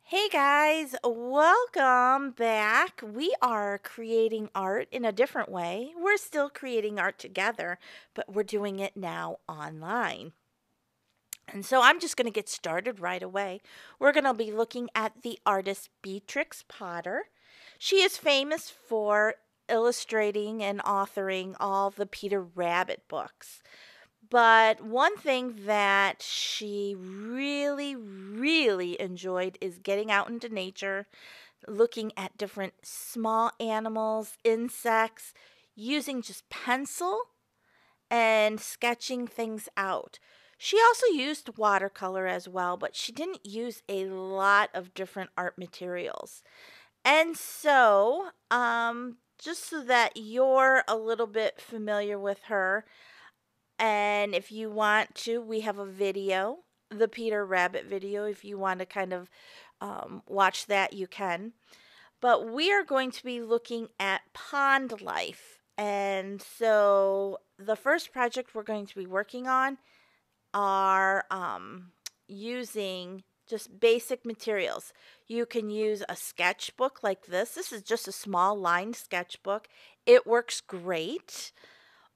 Hey guys, welcome back. We are creating art in a different way. We're still creating art together, but we're doing it now online. And so I'm just going to get started right away. We're going to be looking at the artist Beatrix Potter. She is famous for illustrating and authoring all the Peter Rabbit books. But one thing that she really enjoyed is getting out into nature, looking at different small animals, insects, using just pencil and sketching things out. She also used watercolor as well, but she didn't use a lot of different art materials. And so, just so that you're a little bit familiar with her, and if you want to, we have a video, the Peter Rabbit video. If you want to kind of watch that, you can. But we are going to be looking at pond life. And so the first project we're going to be working on are using just basic materials. You can use a sketchbook like this. This is just a small lined sketchbook. It works great.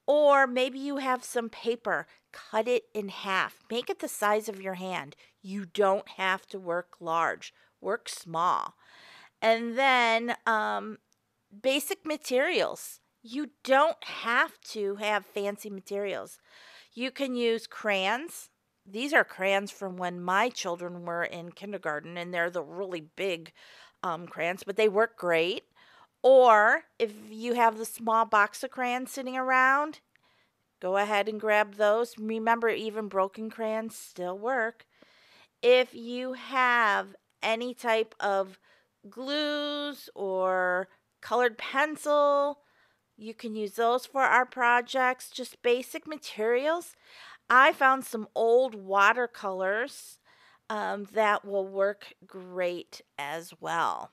Or maybe you have some paper, cut it in half, make it the size of your hand. You don't have to work large, work small. And then basic materials. You don't have to have fancy materials. You can use crayons. These are crayons from when my children were in kindergarten, and they're the really big crayons, but they work great. Or if you have the small box of crayons sitting around, go ahead and grab those. Remember, even broken crayons still work. If you have any type of glues or colored pencil, you can use those for our projects. Just basic materials. I found some old watercolors that will work great as well.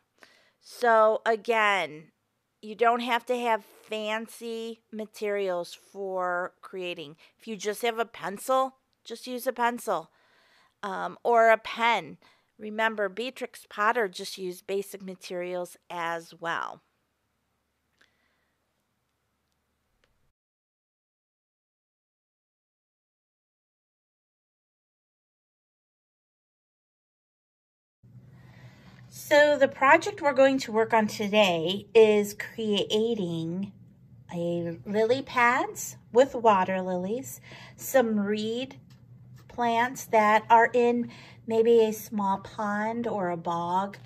So again, you don't have to have fancy materials for creating. If you just have a pencil, just use a pencil or a pen. Remember, Beatrix Potter just used basic materials as well. So the project we're going to work on today is creating a lily pads with water lilies, some reed plants that are in maybe a small pond or a bog.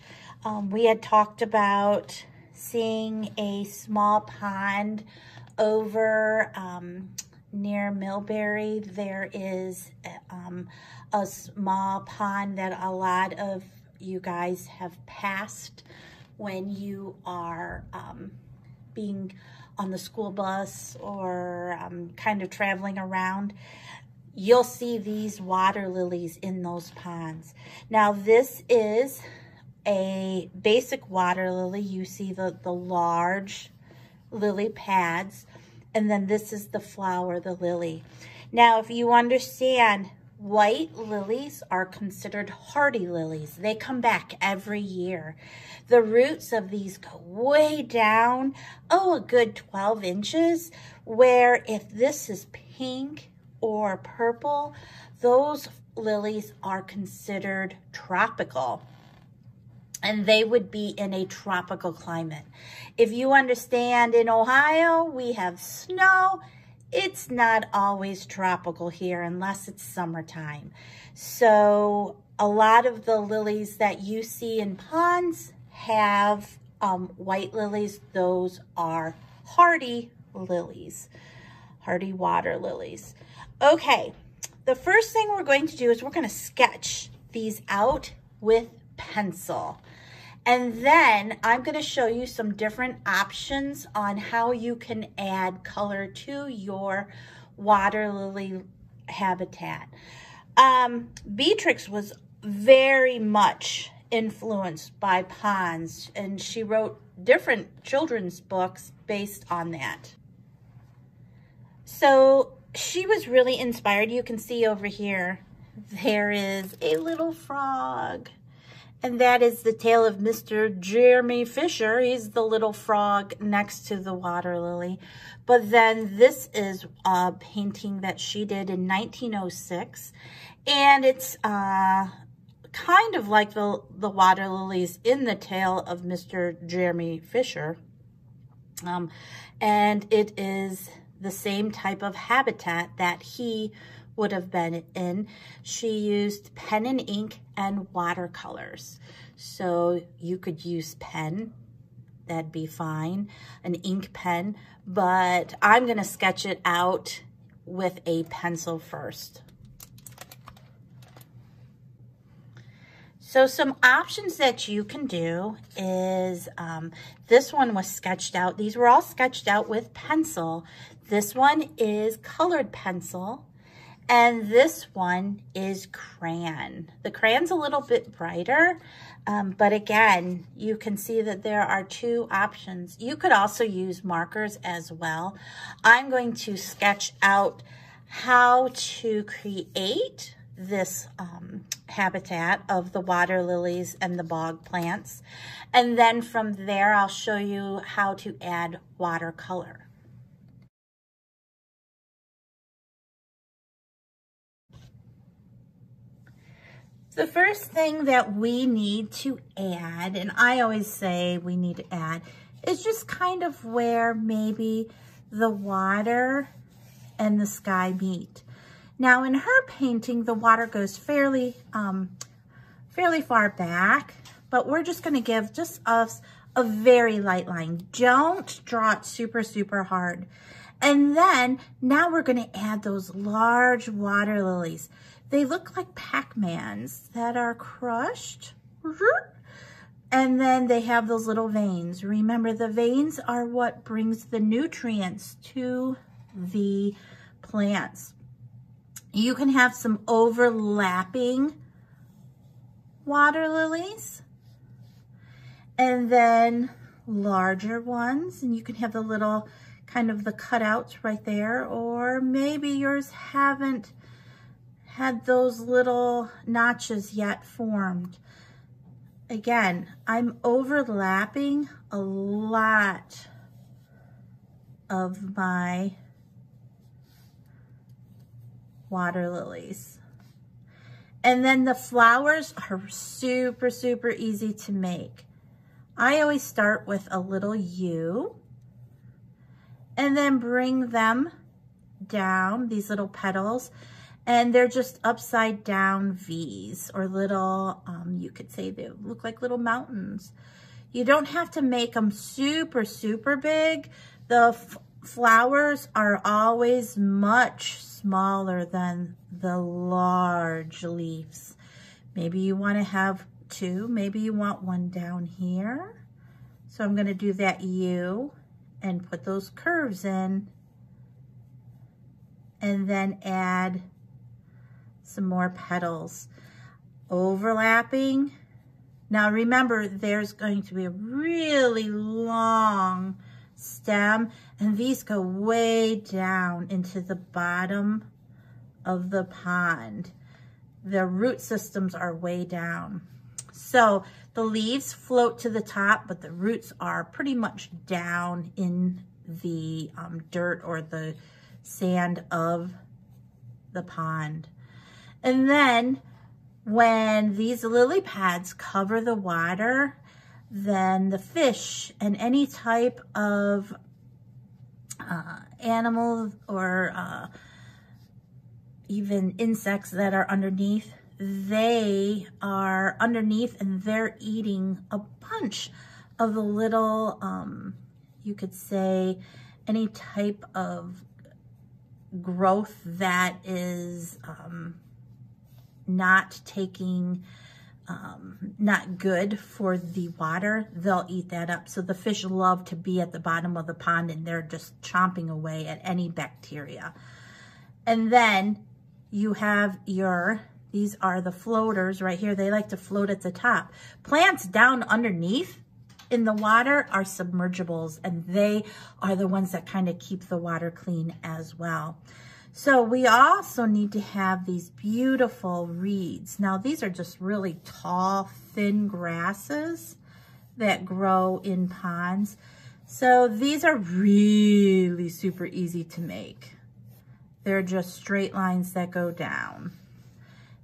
We had talked about seeing a small pond over near Millbury. There is a small pond that a lot of you guys have passed when you are being on the school bus or kind of traveling around. You'll see these water lilies in those ponds. Now this is a basic water lily. You see the large lily pads, and then this is the flower, the lily. Now if you understand, white lilies are considered hardy lilies. They come back every year. The roots of these go way down, a good 12 inches, where if this is pink or purple, those lilies are considered tropical, and they would be in a tropical climate. If you understand, in Ohio, we have snow. It's not always tropical here unless it's summertime. So a lot of the lilies that you see in ponds have white lilies. Those are hardy lilies, hardy water lilies. Okay, the first thing we're going to do is we're going to sketch these out with pencil. And then I'm going to show you some different options on how you can add color to your water lily habitat. Beatrix was very much influenced by ponds, and she wrote different children's books based on that. So she was really inspired. You can see over here, there is a little frog. And that is the tale of Mr. Jeremy Fisher. He's the little frog next to the water lily. But then this is a painting that she did in 1906. And it's kind of like the water lilies in the tale of Mr. Jeremy Fisher. And it is the same type of habitat that he would have been in. She used pen and ink and watercolors. So you could use pen, that'd be fine, an ink pen, but I'm gonna sketch it out with a pencil first. So some options that you can do is, this one was sketched out. These were all sketched out with pencil. This one is colored pencil, and this one is crayon. The crayon's a little bit brighter, but again, you can see that there are two options. You could also use markers as well. I'm going to sketch out how to create this habitat of the water lilies and the bog plants. And then from there, I'll show you how to add watercolor. The first thing that we need to add, and I always say we need to add, is just kind of where maybe the water and the sky meet. Now in her painting, the water goes fairly far back, but we're just gonna give just us a very light line. Don't draw it super, super hard. And then now we're gonna add those large water lilies. They look like Pac-Mans that are crushed. And then they have those little veins. Remember, the veins are what brings the nutrients to the plants. You can have some overlapping water lilies and then larger ones. And you can have the little kind of the cutouts right there, or maybe yours haven't had those little notches yet formed. Again, I'm overlapping a lot of my water lilies. And then the flowers are super, super easy to make. I always start with a little U and then bring them down, these little petals, and they're just upside down V's, or little, you could say they look like little mountains. You don't have to make them super, super big. The flowers are always much smaller than the large leaves. Maybe you want to have two, maybe you want one down here. So I'm going to do that U and put those curves in, and then add some more petals, overlapping. Now remember, there's going to be a really long stem, and these go way down into the bottom of the pond. The root systems are way down. So the leaves float to the top, but the roots are pretty much down in the dirt or the sand of the pond. And then when these lily pads cover the water, then the fish and any type of animal or even insects that are underneath, they are underneath and they're eating a bunch of the little, you could say, any type of growth that is not taking, not good for the water. They'll eat that up. So the fish love to be at the bottom of the pond, and they're just chomping away at any bacteria. And then you have these are the floaters right here. They like to float at the top. Plants down underneath in the water are submergibles, and they are the ones that kind of keep the water clean as well. So we also need to have these beautiful reeds. Now these are just really tall, thin grasses that grow in ponds. So these are really super easy to make. They're just straight lines that go down.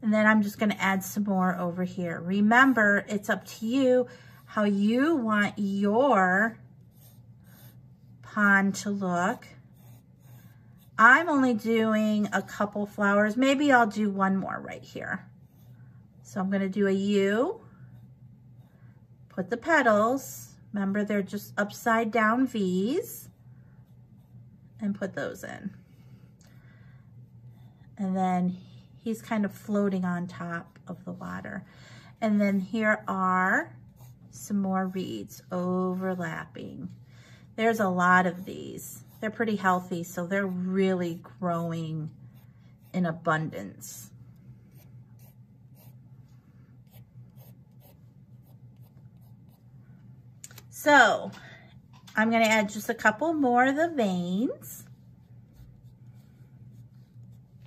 And then I'm just gonna add some more over here. Remember, it's up to you how you want your pond to look. I'm only doing a couple flowers. Maybe I'll do one more right here. So I'm gonna do a U, put the petals, remember they're just upside down V's, and put those in. And then he's kind of floating on top of the water. And then here are some more reeds overlapping. There's a lot of these. They're pretty healthy, so they're really growing in abundance. So I'm gonna add just a couple more of the veins.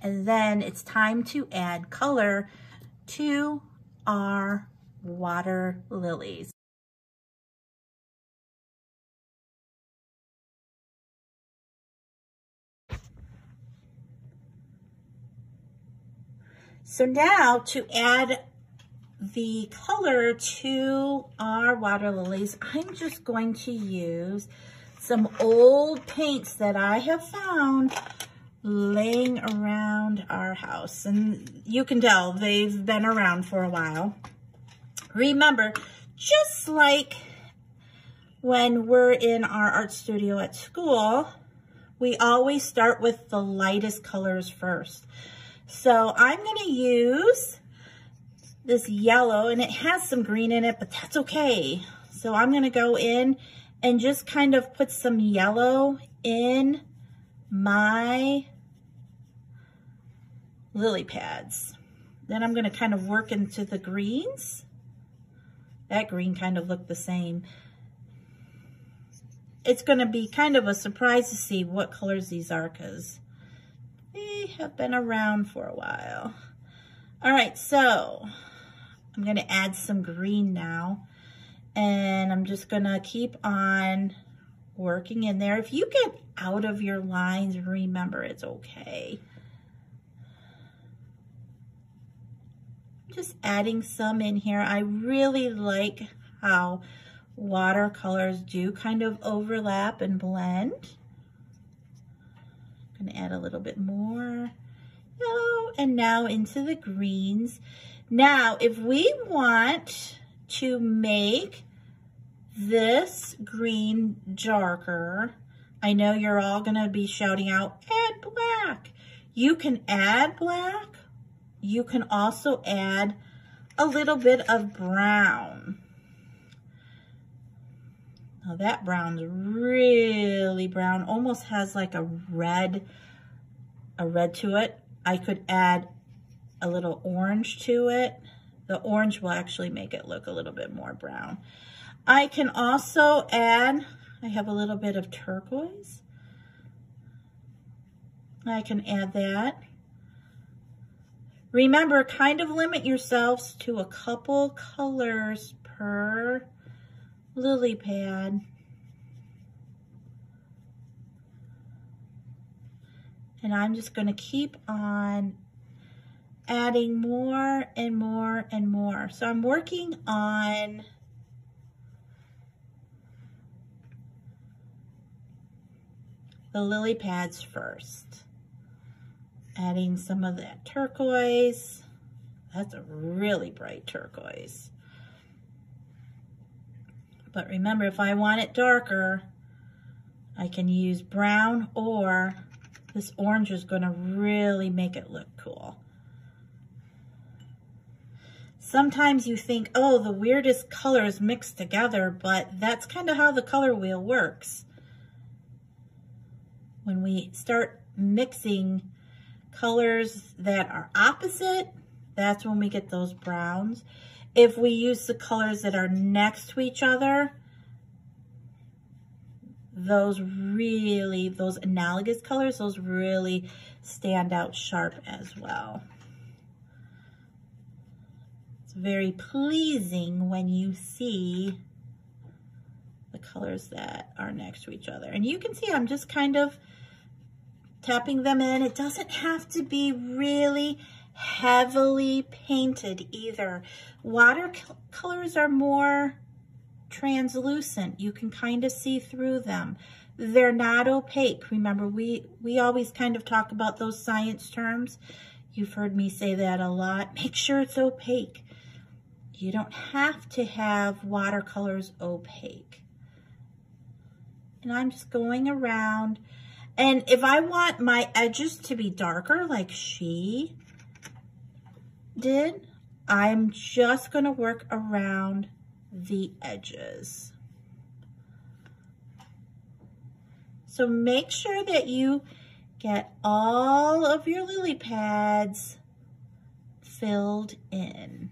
And then it's time to add color to our water lilies. So now to add the color to our water lilies, I'm just going to use some old paints that I have found laying around our house. And you can tell they've been around for a while. Remember, just like when we're in our art studio at school, we always start with the lightest colors first. So I'm gonna use this yellow, and it has some green in it, but that's okay. So I'm gonna go in and just kind of put some yellow in my lily pads. Then I'm gonna kind of work into the greens. That green kind of looked the same. It's gonna be kind of a surprise to see what colors these are because they have been around for a while. All right, so I'm gonna add some green now, and I'm just gonna keep on working in there. If you get out of your lines, remember it's okay. Just adding some in here. I really like how watercolors do kind of overlap and blend. I'm gonna add a little bit more yellow, and now into the greens. Now, if we want to make this green darker, I know you're all gonna be shouting out, add black. You can add black. You can also add a little bit of brown. Now that brown's really brown, almost has like a red to it. I could add a little orange to it. The orange will actually make it look a little bit more brown. I can also add, I have a little bit of turquoise. I can add that. Remember, kind of limit yourselves to a couple colors per lily pad. And I'm just going to keep on adding more and more and more. So I'm working on the lily pads first. Adding some of that turquoise. That's a really bright turquoise. But remember, if I want it darker, I can use brown, or this orange is going to really make it look cool. Sometimes you think, oh, the weirdest colors mixed together, but that's kind of how the color wheel works. When we start mixing colors that are opposite, that's when we get those browns. If we use the colors that are next to each other, those analogous colors, those really stand out sharp as well. It's very pleasing when you see the colors that are next to each other. And you can see I'm just kind of tapping them in. It doesn't have to be really heavily painted either. Watercolors are more translucent. You can kind of see through them. They're not opaque. Remember, we always kind of talk about those science terms. You've heard me say that a lot. Make sure it's opaque. You don't have to have watercolors opaque. And I'm just going around. And if I want my edges to be darker like she did, I'm just going to work around the edges. So make sure that you get all of your lily pads filled in.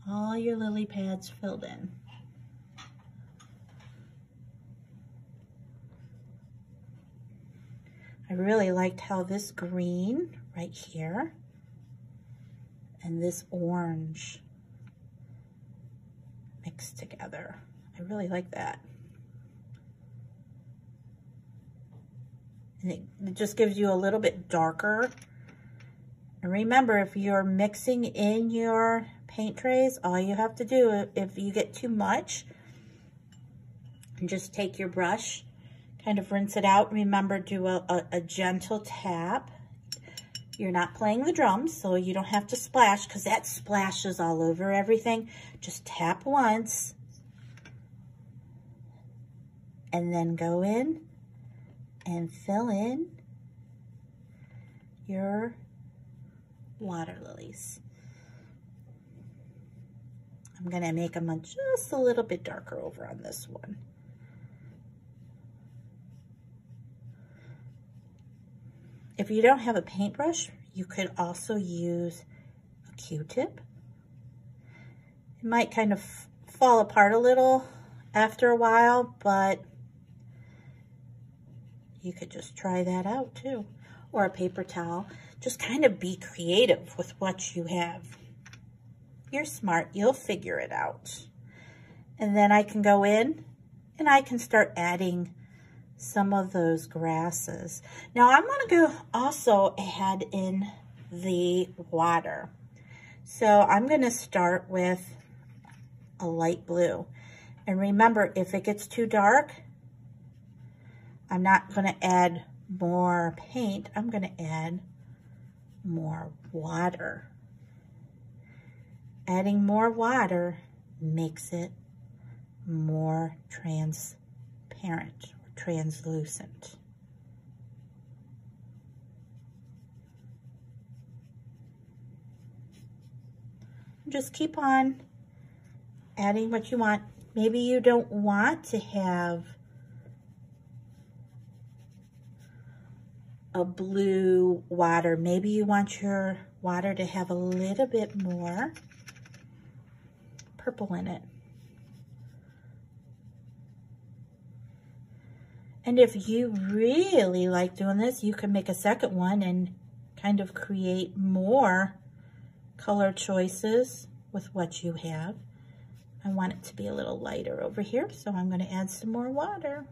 All your lily pads filled in. I really liked how this green right here and this orange mixed together. I really like that. And it just gives you a little bit darker. And remember, if you're mixing in your paint trays, all you have to do, if you get too much, and just take your brush, kind of rinse it out. Remember, do a gentle tap. You're not playing the drums, so you don't have to splash, because that splashes all over everything. Just tap once, and then go in and fill in your water lilies. I'm going to make them just a little bit darker over on this one. If you don't have a paintbrush, you could also use a Q-tip. It might kind of fall apart a little after a while, but you could just try that out too. Or a paper towel. Just kind of be creative with what you have. You're smart, you'll figure it out. And then I can go in and I can start adding some of those grasses. Now I'm going to go also add in the water. So I'm going to start with a light blue. And remember, if it gets too dark, I'm not going to add more paint. I'm going to add more water. Adding more water makes it more transparent. Translucent. Just keep on adding what you want. Maybe you don't want to have a blue water. Maybe you want your water to have a little bit more purple in it. And if you really like doing this, you can make a second one and kind of create more color choices with what you have. I want it to be a little lighter over here, so I'm going to add some more water.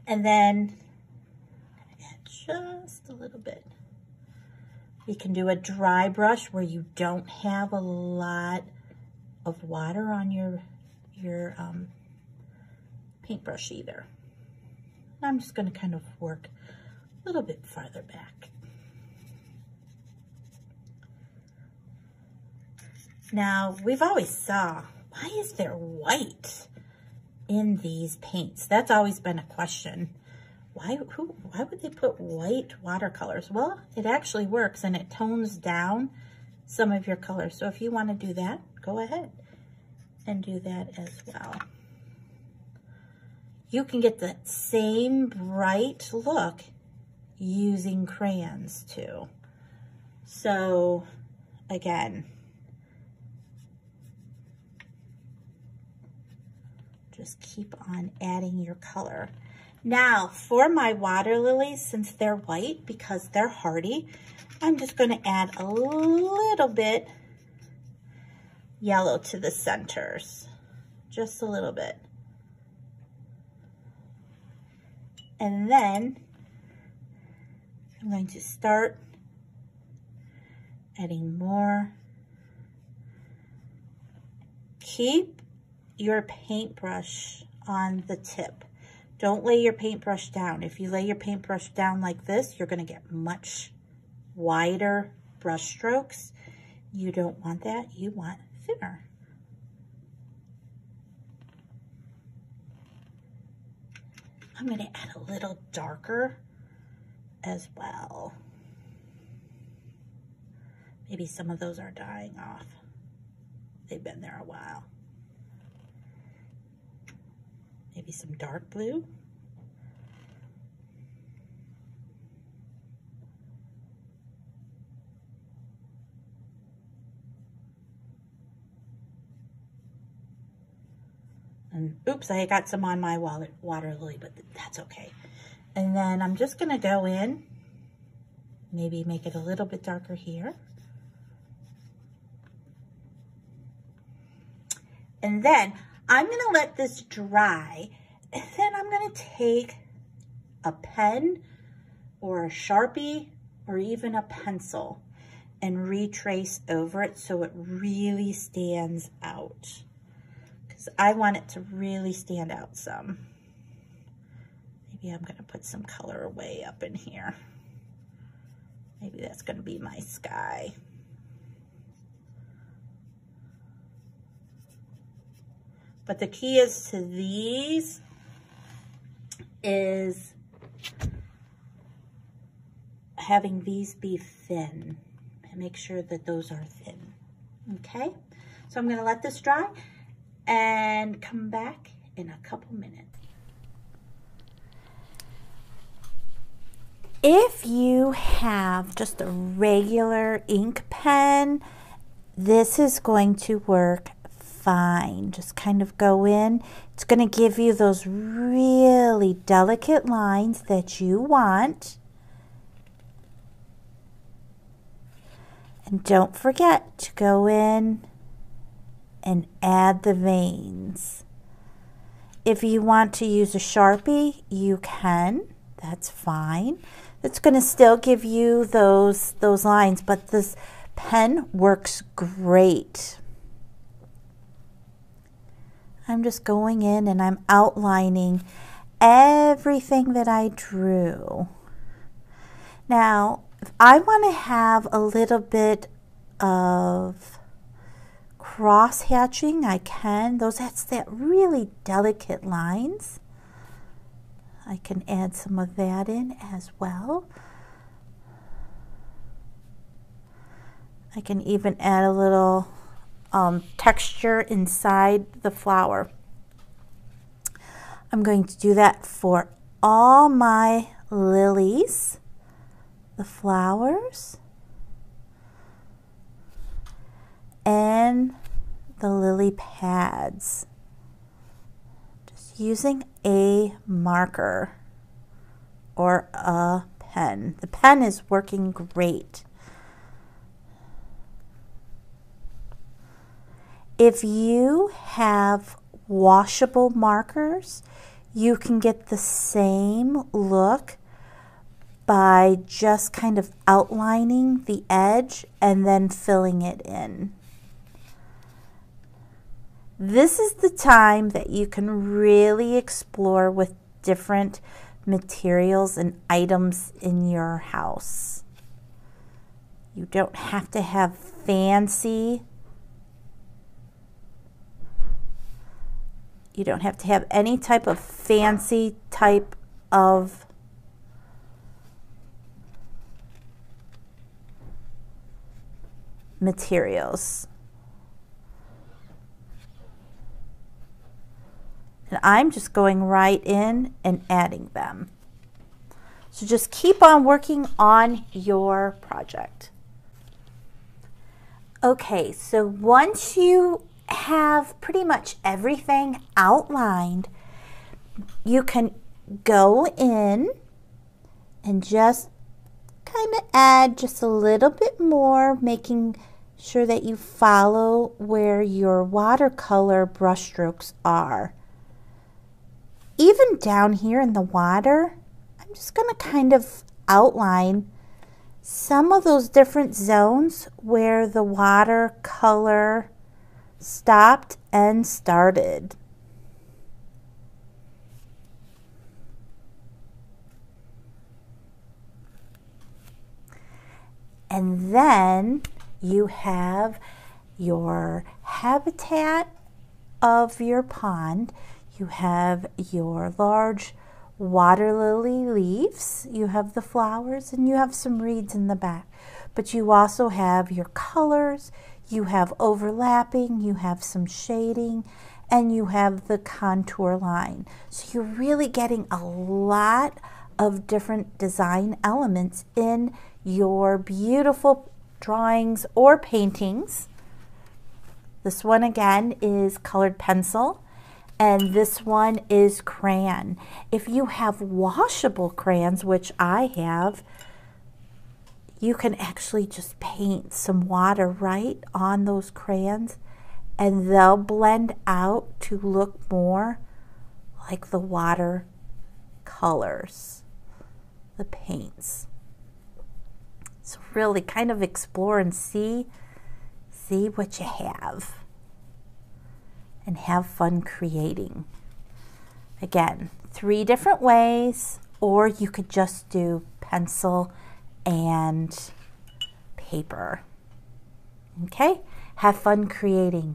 And then add just a little bit. You can do a dry brush where you don't have a lot of water on your paintbrush either. I'm just going to kind of work a little bit farther back. Now, we've always saw, why is there white in these paints? That's always been a question. Why would they put white watercolors? Well, it actually works and it tones down some of your colors. So if you want to do that, go ahead and do that as well. You can get the same bright look using crayons too. So again, Just keep on adding your color. Now for my water lilies, since they're white, because they're hardy, I'm just going to add a little bit yellow to the centers. Just a little bit. And then I'm going to start adding more. Keep your paintbrush on the tip. Don't lay your paintbrush down. If you lay your paintbrush down like this, you're going to get much wider brush strokes. You don't want that. You want thinner. I'm going to add a little darker as well. Maybe some of those are dying off. They've been there a while. Maybe some dark blue. And oops, I got some on my water lily, but that's okay. And then I'm just gonna go in, maybe make it a little bit darker here. And then I'm gonna let this dry, and then I'm gonna take a pen or a Sharpie or even a pencil and retrace over it so it really stands out. Because I want it to really stand out some. Maybe I'm gonna put some color way up in here. Maybe that's gonna be my sky. But the key is to these is having these be thin. And make sure that those are thin, okay? So I'm gonna let this dry and come back in a couple minutes. If you have just a regular ink pen, this is going to work fine. Just kind of go in. It's going to give you those really delicate lines that you want. And don't forget to go in and add the veins. If you want to use a Sharpie, you can. That's fine. It's going to still give you those lines, but this pen works great. I'm just going in and I'm outlining everything that I drew. Now, if I want to have a little bit of cross hatching, I can. That's that really delicate lines. I can add some of that in as well. I can even add a little texture inside the flower. I'm going to do that for all my lilies, the flowers, and the lily pads. Just using a marker or a pen. The pen is working great. If you have washable markers, you can get the same look by just kind of outlining the edge and then filling it in. This is the time that you can really explore with different materials and items in your house. You don't have to have fancy. You don't have to have any type of fancy type of materials. And I'm just going right in and adding them. So just keep on working on your project. Okay, so once you have pretty much everything outlined, you can go in and just kind of add just a little bit more, making sure that you follow where your watercolor brush strokes are. Even down here in the water, I'm just going to kind of outline some of those different zones where the watercolor stopped and started. And then you have your habitat of your pond. You have your large water lily leaves. You have the flowers and you have some reeds in the back. But you also have your colors. You have overlapping. You have some shading. And you have the contour line. So you're really getting a lot of different design elements in your beautiful drawings or paintings. This one again is colored pencil, and this one is crayon. If you have washable crayons, which I have, you can actually just paint some water right on those crayons and they'll blend out to look more like the water colors, the paints. So really kind of explore and see what you have and have fun creating. Again, 3 different ways, or you could just do pencil and paper. Okay, have fun creating.